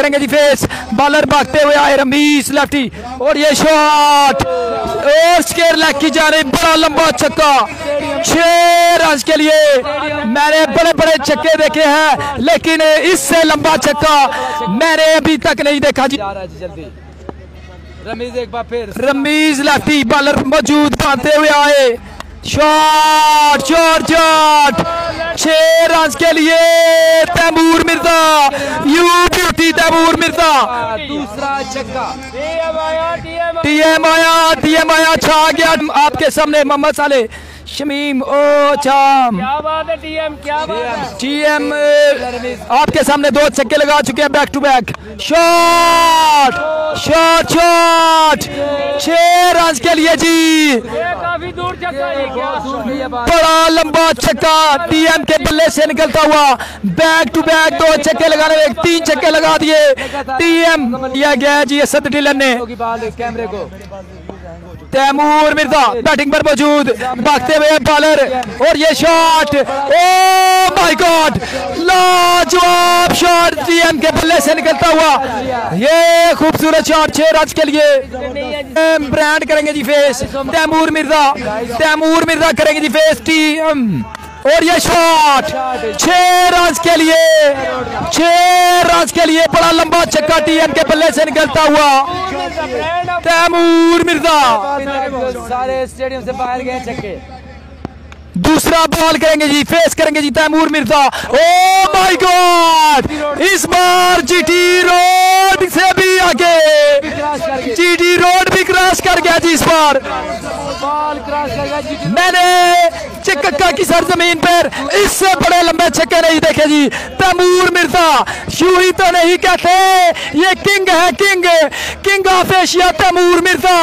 करेंगे जी face. Bowler भागते हुए आए रमीज लेफ्टी और ये शॉट और स्केयर लेग की जा रही, बड़ा लंबा छक्का 6 रन के लिए। मैंने बड़े बड़े छक्के देखे हैं लेकिन इससे लंबा छक्का मैंने अभी तक नहीं देखा जी। जल्दी रमीज एक बार फिर, रमीज लेफ्टी बॉलर मौजूद भागते हुए आए, शॉट शॉट शॉट 6 रन के लिए तैमूर मिर्जा, यू ब्यूटी तैमूर मिर्जा। दूसरा छक्का, टीएम आया छा गया आपके सामने। मोहम्मद साले शमीम ओ चाम, क्या बात है टीएम, क्या बात है टीएम आपके सामने 2 छक्के लगा चुके हैं back to back. Shot shot shot 6 run के लिए जी, ये काफी दूर छक्का, ये क्या बड़ा लंबा छक्का टीएम के बल्ले से निकलता हुआ। बैक टू बैक 2 छक्के लगाने में 3 छक्के लगा दिए टीएम दिया गया जी असद डिलन ने। कैमरे को तैमूर मिर्जा बैटिंग पर मौजूद, भागते हुए बॉलर और ये शॉट, ओ माय गॉड लाजवाब शॉट टीएम के बल्ले से निकलता हुआ। ये खूबसूरत शॉट 6 रन के लिए। ब्रांड करेंगे जी फेस तैमूर मिर्जा करेंगे जी फेस टीएम और ये शॉट 6 रन के लिए, 6 रन के लिए बड़ा लंबा छक्का टीएम के बल्ले से निकलता हुआ तैमूर मिर्जा। सारे स्टेडियम से बाहर गए छक्के। दूसरा बॉल करेंगे जी फेस करेंगे जी Taimur Mirza, oh my god इस बार जीटी रोड से भी आगे, जीटी रोड भी क्रॉस कर गया जी इस बार। बॉल क्रॉस कर गया। मैंने चिक्का की सरजमीन पर इससे बड़े लंबे छक्के नहीं देखे जी। तैमूर मिर्जा यूं ही तो नहीं कहते, ये किंग है, king of Asia Taimur Mirza.